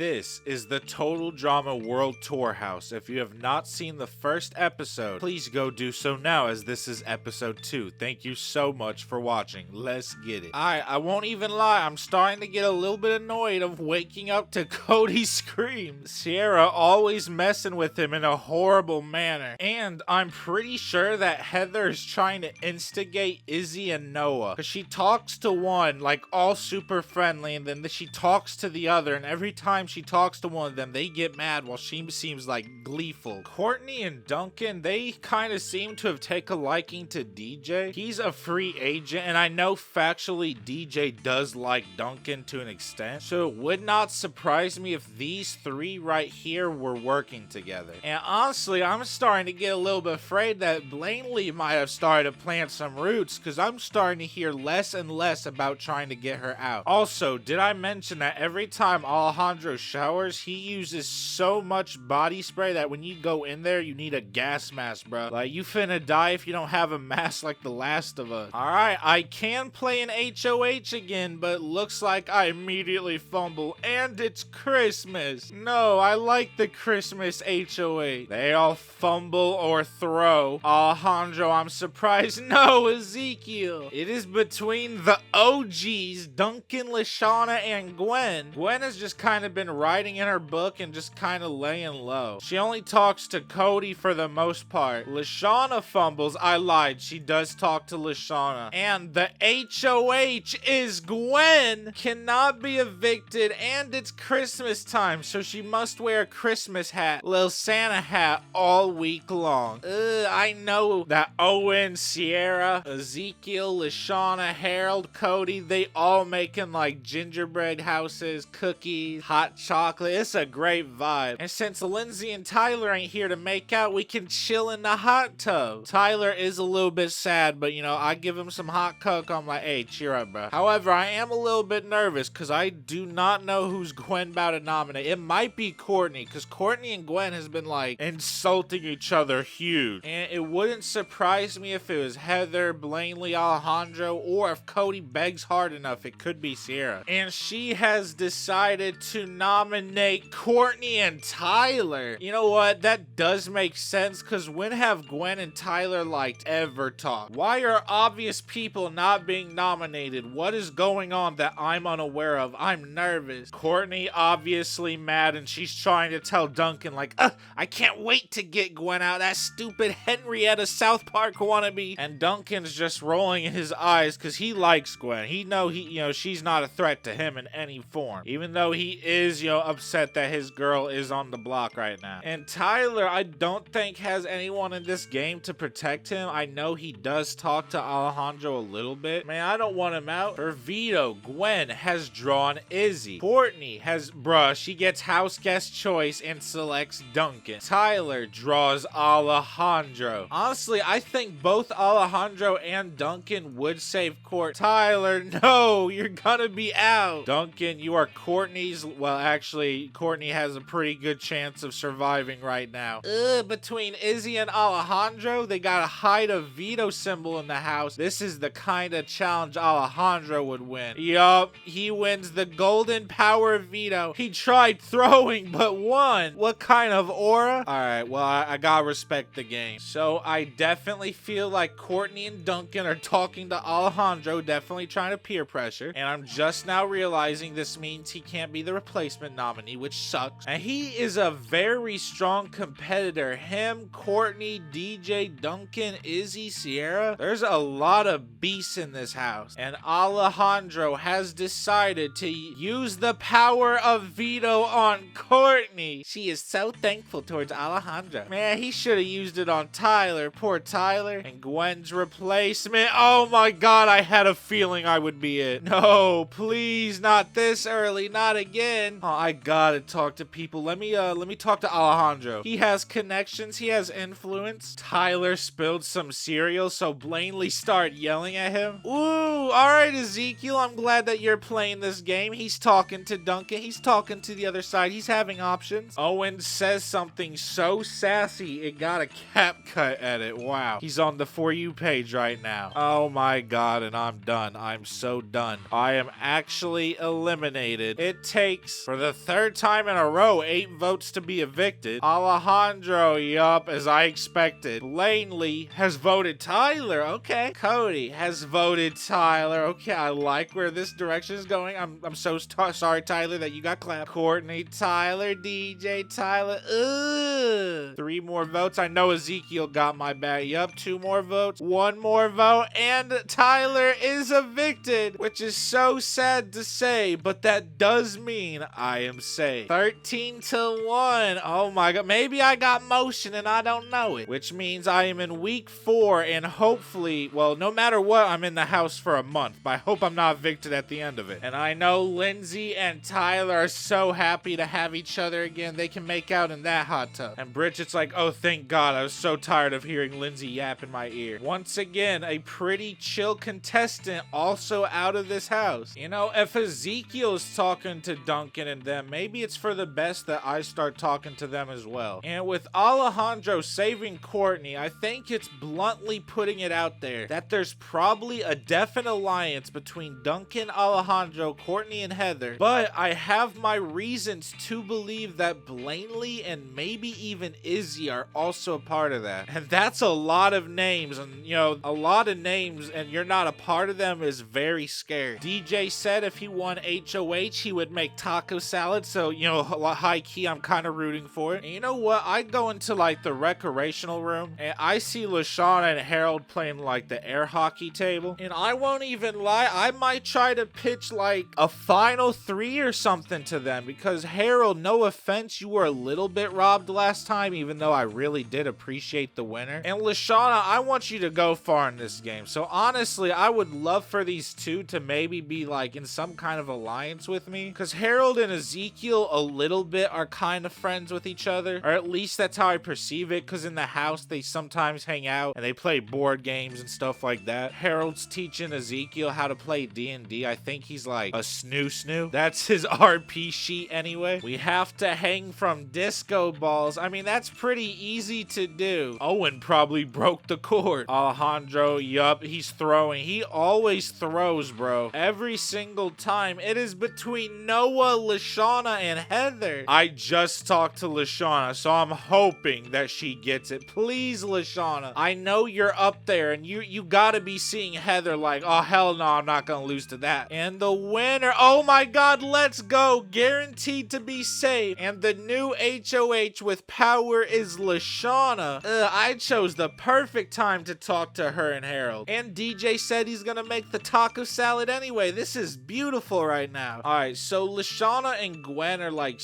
This is the Total Drama World Tour House. If you have not seen the first episode, please go do so now, as this is episode 2. Thank you so much for watching. Let's get it. I won't even lie, I'm starting to get a little bit annoyed of waking up to Cody's screams. Sierra always messing with him in a horrible manner. And I'm pretty sure that Heather is trying to instigate Izzy and Noah, because she talks to one like all super friendly, and then she talks to the other, and every time she talks to one of them, they get mad while she seems like gleeful. Courtney and Duncan, they kind of seem to have taken a liking to DJ. He's a free agent, and I know factually DJ does like Duncan to an extent, so it would not surprise me if these three right here were working together. And honestly, I'm starting to get a little bit afraid that Blaineley might have started to plant some roots, because I'm starting to hear less and less about trying to get her out. Also, did I mention that every time Alejandro showers, he uses so much body spray that when you go in there, you need a gas mask, bro. Like, you finna die if you don't have a mask like The Last of Us. Alright, I can play an HOH again, but looks like I immediately fumble, and it's Christmas. No, I like the Christmas HOH. They all fumble or throw. Alejandro, I'm surprised. No, Ezekiel. It is between the OGs, Duncan, Leshawna, and Gwen. Gwen has just kind of been writing in her book and just kind of laying low. She only talks to Cody for the most part. Leshawna fumbles. I lied. She does talk to Leshawna. And the HOH is Gwen. Cannot be evicted, and it's Christmas time, so she must wear a Christmas hat, little Santa hat, all week long. I know that Owen, Sierra, Ezekiel, Leshawna, Harold, Cody, they all making like gingerbread houses, cookies, hot chocolate. It's a great vibe. And since Lindsay and Tyler ain't here to make out, we can chill in the hot tub. Tyler is a little bit sad, but you know, I give him some hot coke. I'm like, hey, cheer up, bro. However, I am a little bit nervous because I do not know who's Gwen about to nominate. It might be Courtney, because Courtney and Gwen has been like insulting each other huge. And it wouldn't surprise me if it was Heather, Blaineley, Alejandro, or if Cody begs hard enough, it could be Sierra. And she has decided to nominate Courtney and Tyler. You know what? That does make sense, because when have Gwen and Tyler liked ever talked? Why are obvious people not being nominated? What is going on that I'm unaware of? I'm nervous. Courtney obviously mad, and she's trying to tell Duncan like, I can't wait to get Gwen out, that stupid Henrietta South Park wannabe. And Duncan's just rolling his eyes because he likes Gwen. He know she's not a threat to him in any form, even though he is upset that his girl is on the block right now. And Tyler, I don't think has anyone in this game to protect him. I know he does talk to Alejandro a little bit. Man, I don't want him out. For veto, Gwen has drawn Izzy. Courtney has, she gets house guest choice and selects Duncan. Tyler draws Alejandro. Honestly, I think both Alejandro and Duncan would save Court. Tyler, no, you're gonna be out. Duncan, you are Courtney's, well, actually, Courtney has a pretty good chance of surviving right now. Between Izzy and Alejandro, they gotta hide a veto symbol in the house. This is the kind of challenge Alejandro would win. Yup, he wins the golden power veto. He tried throwing, but won. What kind of aura? Alright, well, I gotta respect the game. So I definitely feel like Courtney and Duncan are talking to Alejandro, definitely trying to peer pressure. And I'm just now realizing this means he can't be the replacement nominee, which sucks. And he is a very strong competitor. Him, Courtney, DJ, Duncan, Izzy, Sierra. There's a lot of beasts in this house. And Alejandro has decided to use the power of veto on Courtney. She is so thankful towards Alejandro. Man, he should have used it on Tyler. Poor Tyler. And Gwen's replacement. Oh my god, I had a feeling I would be it. No, please, not this early. Not again. Oh, I gotta talk to people. Let me talk to Alejandro. He has connections. He has influence. Tyler spilled some cereal, so Blaineley started yelling at him. Ooh, alright, Ezekiel. I'm glad that you're playing this game. He's talking to Duncan. He's talking to the other side. He's having options. Owen says something so sassy, it got a cap cut at it. Wow. He's on the For You page right now. Oh my god, and I'm done. I'm so done. I am actually eliminated. It takes For the third time in a row, 8 votes to be evicted. Alejandro, yup, as I expected. Blaineley has voted Tyler. Okay. Cody has voted Tyler. Okay, I like where this direction is going. I'm so sorry, Tyler, that you got clapped. Courtney, Tyler, DJ, Tyler. Ugh. 3 more votes. I know Ezekiel got my back. Yup, 2 more votes. 1 more vote, and Tyler is evicted, which is so sad to say, but that does mean I am safe. 13-1. Oh my god. Maybe I got motion and I don't know it, which means I am in week 4, and hopefully, well, no matter what, I'm in the house for a month, but I hope I'm not evicted at the end of it. And I know Lindsay and Tyler are so happy to have each other again. They can make out in that hot tub. And Bridget's like, oh, thank God. I was so tired of hearing Lindsay yap in my ear. Once again, a pretty chill contestant also out of this house. You know, if Ezekiel's talking to Duncan and them, maybe it's for the best that I start talking to them as well. And with Alejandro saving Courtney, I think it's bluntly putting it out there that there's probably a definite alliance between Duncan, Alejandro, Courtney, and Heather, but I have my reasons to believe that Blaineley and maybe even Izzy are also a part of that. And that's a lot of names, and you know, a lot of names, and you're not a part of them is very scary. DJ said if he won HOH, he would make taco salad, so you know, high key, I'm kind of rooting for it. And you know what? I go into like the recreational room, and I see Leshawna and Harold playing like the air hockey table, and I won't even lie, I might try to pitch like a final 3 or something to them, because Harold, no offense, you were a little bit robbed last time, even though I really did appreciate the winner. And Leshawna, I want you to go far in this game, so honestly, I would love for these two to maybe be like in some kind of alliance with me, because Harold and Ezekiel a little bit are kind of friends with each other, or at least that's how I perceive it, because in the house they sometimes hang out and they play board games and stuff like that. Harold's teaching Ezekiel how to play D&D. I think he's like a snoo. That's his RP sheet anyway. We have to hang from disco balls. I mean, that's pretty easy to do. Owen probably broke the cord. Alejandro, yup, he's throwing. He always throws, bro. Every single time. It is between Noah, Leshawna, and Heather. I just talked to Leshawna, so I'm hoping that she gets it. Please, Leshawna. I know you're up there, and you gotta be seeing Heather like, oh, hell no, I'm not gonna lose to that. And the winner, oh my god, let's go. Guaranteed to be safe. And the new HOH with power is Leshawna. I chose the perfect time to talk to her and Harold. And DJ said he's gonna make the taco salad anyway. This is beautiful right now. Alright, so Leshawna and Gwen are like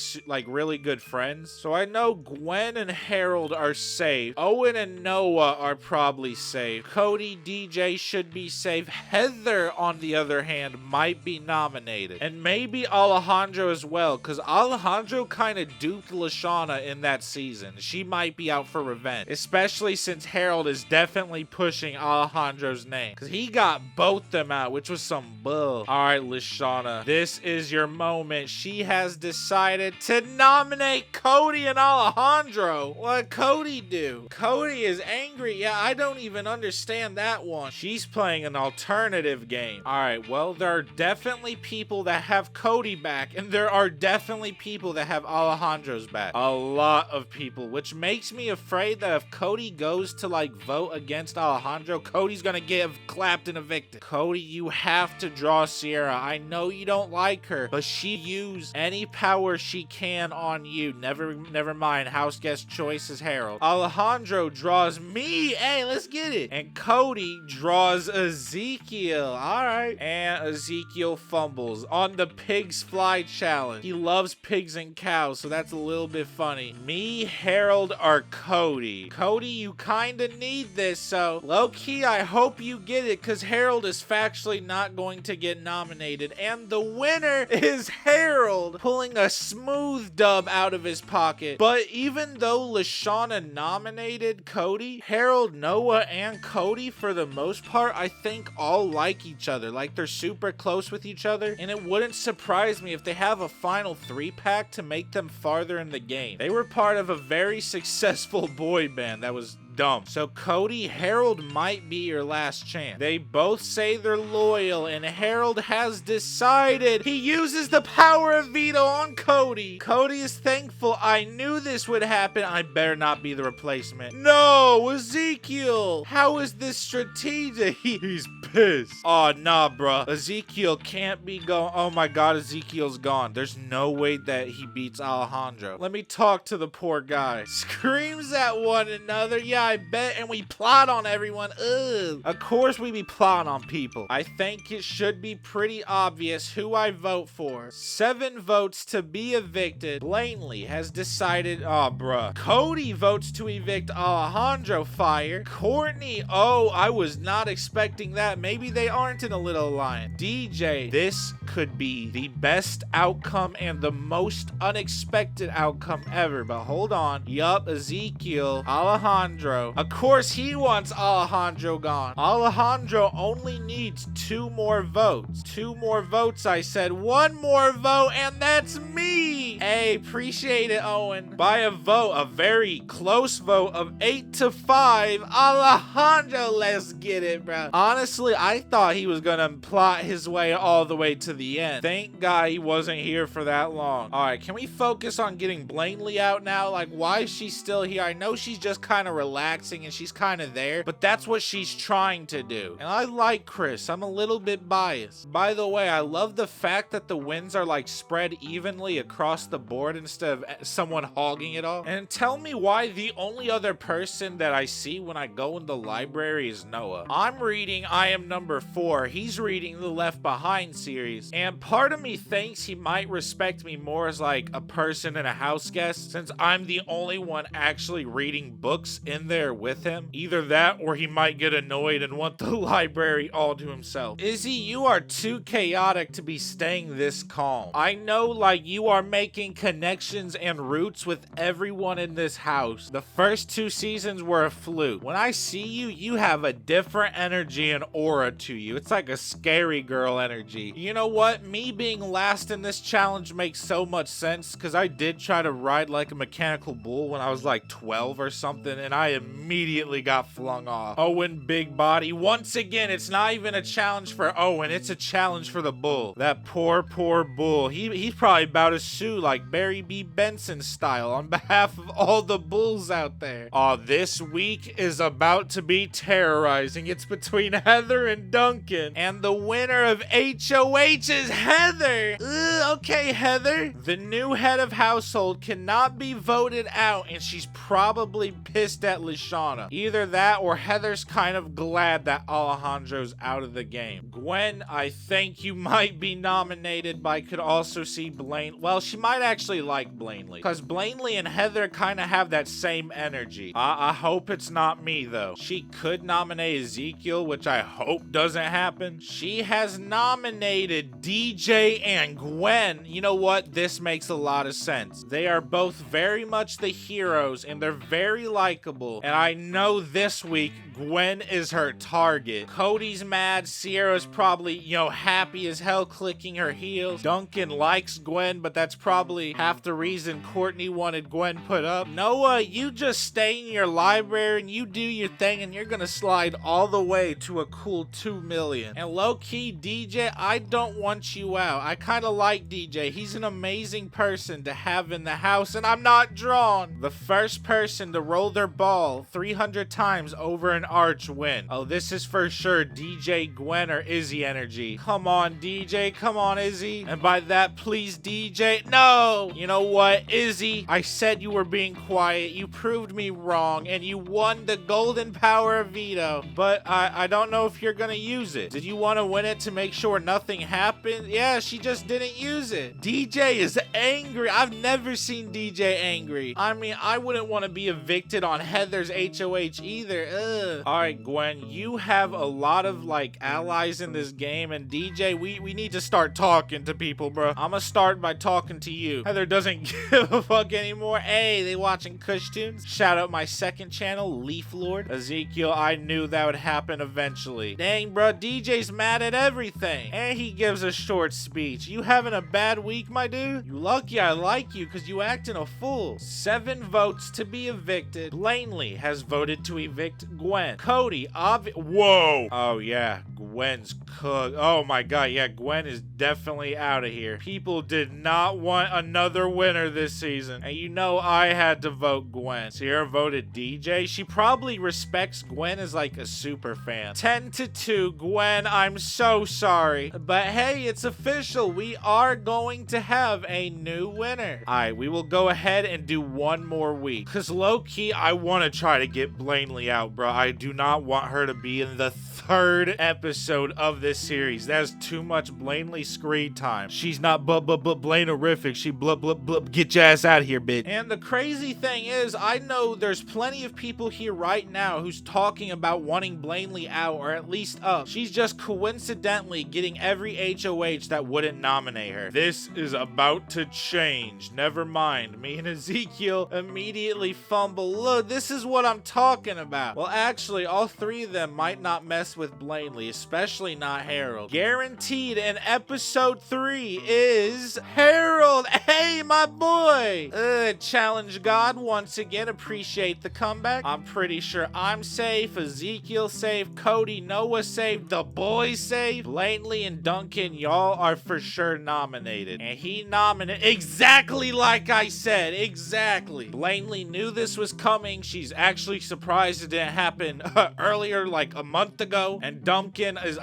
really good friends. So I know Gwen and Harold are safe. Owen and Noah are probably safe. Cody, DJ should be safe. Heather, on the other hand, might be nominated. And maybe Alejandro as well, because Alejandro kind of duped Leshawna in that season. She might be out for revenge, especially since Harold is definitely pushing Alejandro's name, because he got both them out, which was some bull. Alright, Leshawna, this is your moment. She has decided to nominate Cody and Alejandro. What Cody do? Cody is angry. Yeah, I don't even understand that one. She's playing an alternative game. Alright, well, there are definitely people that have Cody back, and there are definitely people that have Alejandro's back. A lot of people, which makes me afraid that if Cody goes to like vote against Alejandro, Cody's gonna get clapped and evicted. Cody, you have to draw Sierra. I know you don't like her, but she used any power she can on you. Never mind. House guest choice is Harold. Alejandro draws me. Hey, let's get it. And Cody draws Ezekiel. Alright. And Ezekiel fumbles on the pigs fly challenge. He loves pigs and cows, so that's a little bit funny. Me, Harold, or Cody? Cody, you kinda need this, so low-key, I hope you get it, because Harold is factually not going to get nominated. And the winner is Harold, pulling a smooth dub out of his pocket. But even though Leshawna nominated Cody, Harold, Noah, and Cody, for the most part, I think all like each other. Like, they're super close with each other, and it wouldn't surprise me if they have a final 3-pack to make them farther in the game. They were part of a very successful boy band that was dumb. So Cody, Harold might be your last chance. They both say they're loyal, and Harold has decided. He uses the power of veto on Cody. Cody is thankful. I knew this would happen. I better not be the replacement. No, Ezekiel. How is this strategic? He's pissed. Oh, nah, bruh. Ezekiel can't be going. Oh my god, Ezekiel's gone. There's no way that he beats Alejandro. Let me talk to the poor guy. Screams at one another. Yeah, I bet. And we plot on everyone. Ugh. Of course we be plotting on people. I think it should be pretty obvious who I vote for. 7 votes to be evicted. Blaineley has decided. Oh, bruh. Cody votes to evict Alejandro. Fire. Courtney. Oh, I was not expecting that. Maybe they aren't in a little alliance. DJ. This could be the best outcome and the most unexpected outcome ever. But hold on. Yup, Ezekiel. Alejandro. Of course he wants Alejandro gone. Alejandro only needs 2 more votes. 2 more votes, I said. 1 more vote, and that's me. Hey, appreciate it, Owen. By a vote, a very close vote of 8-5. Alejandro, let's get it, bro. Honestly, I thought he was gonna plot his way all the way to the end. Thank God he wasn't here for that long. All right, can we focus on getting Blaineley out now? Like, why is she still here? I know she's just kind of relaxing and she's kind of there, but that's what she's trying to do. And I like Chris. I'm a little bit biased. By the way, I love the fact that the wins are like spread evenly across the board instead of someone hogging it all. And tell me why the only other person that I see when I go in the library is Noah. I'm reading I Am Number 4. He's reading the Left Behind series. And part of me thinks he might respect me more as like a person and a house guest, since I'm the only one actually reading books in there with him. Either that or he might get annoyed and want the library all to himself. Izzy, you are too chaotic to be staying this calm. I know, like, you are making connections and roots with everyone in this house. The first 2 seasons were a fluke. When I see you, you have a different energy and aura to you. It's like a scary girl energy. You know what? Me being last in this challenge makes so much sense, because I did try to ride like a mechanical bull when I was like 12 or something, and I immediately got flung off. Owen, big body. Once again, it's not even a challenge for Owen. It's a challenge for the bull. That poor bull. He's probably about to sue like Barry B. Benson style on behalf of all the bulls out there. Oh, this week is about to be terrorizing. It's between Heather and Duncan. And the winner of HOH is Heather. Okay, Heather. The new head of household cannot be voted out, and she's probably pissed at Leshawna. Either that or Heather's kind of glad that Alejandro's out of the game. Gwen, I think you might be nominated, but I could also see Blaine. Well, she might actually like Blaineley, because Blaineley and Heather kind of have that same energy. I hope it's not me, though. She could nominate Ezekiel, which I hope doesn't happen. She has nominated DJ and Gwen. You know what? This makes a lot of sense. They are both very much the heroes, and they're very likable. And I know this week, Gwen is her target. Cody's mad. Sierra's probably, happy as hell clicking her heels. Duncan likes Gwen, but that's probably half the reason Courtney wanted Gwen put up. Noah, you just stay in your library and you do your thing, and you're gonna slide all the way to a cool 2 million. And low-key, DJ, I don't want you out. I kind of like DJ. He's an amazing person to have in the house, and I'm not drawn. The first person to roll their ball 300 times over an arch win. Oh, this is for sure DJ, Gwen, or Izzy energy. Come on, DJ. Come on, Izzy. And by that, please, DJ. No! You know what, Izzy? I said you were being quiet. You proved me wrong, and you won the golden power of veto. But I don't know if you're gonna use it. Did you want to win it to make sure nothing happened? Yeah, she just didn't use it. DJ is angry. I've never seen DJ angry. I mean, I wouldn't want to be evicted on Heather's HOH either. Ugh. All right, Gwen, you have a lot of allies in this game, and DJ, we need to start talking to people, bro. I'm gonna start by talking to you. Heather doesn't give a fuck anymore. Hey, they watching Kush Tunes? Shout out my second channel, Leaf Lord. Ezekiel, I knew that would happen eventually. Dang, bro, DJ's mad at everything. And he gives a short speech. You having a bad week, my dude? You lucky I like you because you acting a fool. 7 votes to be evicted. Blaineley has voted to evict Gwen. Cody, whoa. Oh, yeah, Gwen's cooked. Oh, my God, yeah, Gwen is definitely out of here. People did not want another winner this season. And you know I had to vote Gwen. Sierra voted DJ. She probably respects Gwen as like a super fan. 10-2, Gwen, I'm so sorry. But hey, it's official. We are going to have a new winner. Alright, we will go ahead and do one more week. Because low-key, I want to try to get Blaineley out, bro. I do not want her to be in the 3rd episode of this series. That's too much Blaineley screen time. She's not Blainerific. She blub. Get your ass out of here, bitch. And the crazy thing is, I know there's plenty of people here right now who's talking about wanting Blaineley out, or at least up. She's just coincidentally getting every HOH that wouldn't nominate her. This is about to change. Never mind. Me and Ezekiel immediately fumble. Look, this is what I'm talking about. Well, actually, all 3 of them might not mess with Blaineley, especially not Harold. Guaranteed in episode 3 is Harold. Hey, my boy. Challenge God once again. Appreciate the comeback. I'm pretty sure I'm safe. Ezekiel safe. Cody, Noah safe. The boys safe. Blaineley and Duncan, y'all are for sure nominated. And he nominated exactly like I said. Exactly. Blaineley knew this was coming. She's actually surprised it didn't happen earlier, like a month ago. And Duncan is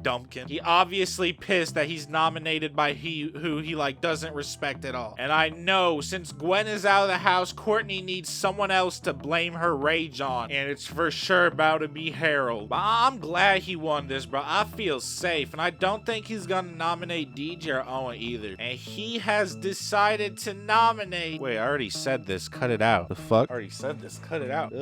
Duncan. He obviously pissed that he's nominated by who he like doesn't respect at all. And I know since Gwen is out of the house, Courtney needs someone else to blame her rage on. And it's for sure about to be Harold. But I'm glad he won this, bro. I feel safe. And I don't think he's gonna nominate DJ or Owen either. And he has decided to nominate. Wait, I already said this. Cut it out. The fuck? I already said this. Cut it out. Cut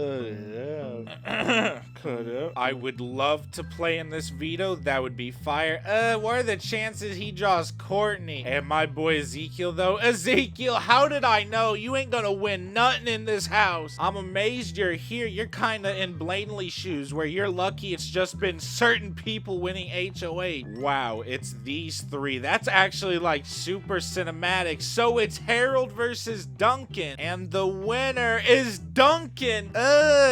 it out. I would love to play in this veto. That would be fire. What are the chances he draws Courtney? And my boy Ezekiel, though. Ezekiel, how did I know? You ain't gonna win nothing in this house. I'm amazed you're here. You're kind of in Blaineley's shoes, where you're lucky it's just been certain people winning HOA. Wow, it's these 3. That's actually like super cinematic. So it's Harold versus Duncan. And the winner is Duncan.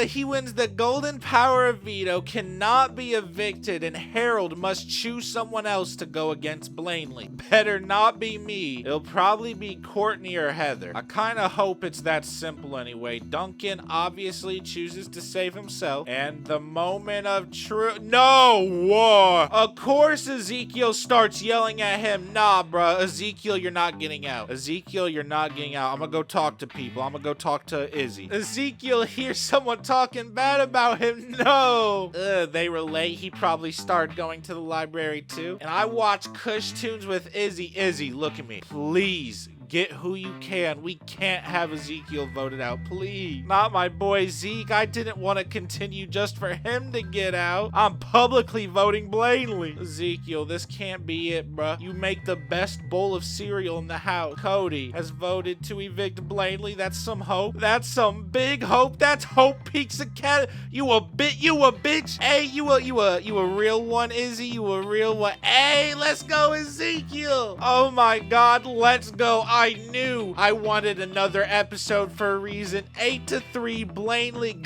He wins the golden power of veto, cannot be evicted, and Harold must choose someone else to go against Blaineley. Better not be me. It'll probably be Courtney or Heather. I kind of hope it's that simple anyway. Duncan obviously chooses to save himself, and the moment of truth. No! Whoa! Of course Ezekiel starts yelling at him. Nah, bruh. Ezekiel, you're not getting out. Ezekiel, you're not getting out. I'm gonna go talk to people. I'm gonna go talk to Izzy. Ezekiel hears someone talking bad about him. No! They relate. He probably started going to the library too. And I watch Kush Tunes with Izzy. Izzy, look at me. Please. Get who you can. We can't have Ezekiel voted out, please. Not my boy Zeke. I didn't want to continue just for him to get out. I'm publicly voting Blaineley. Ezekiel, this can't be it, bruh. You make the best bowl of cereal in the house. Cody has voted to evict Blaineley. That's some hope. That's some big hope. That's Hope Peaks Academy. You a bitch. Hey, you a real one, Izzy. You a real one. Hey, let's go, Ezekiel. Oh my God, let's go. I knew I wanted another episode for a reason. 8-3, Blaineley,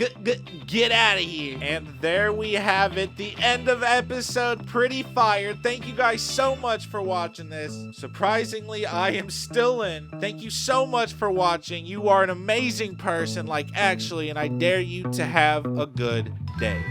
get out of here. And there we have it, the end of episode. Pretty fire. Thank you guys so much for watching this. Surprisingly, I am still in. Thank you so much for watching. You are an amazing person, like actually, and I dare you to have a good day.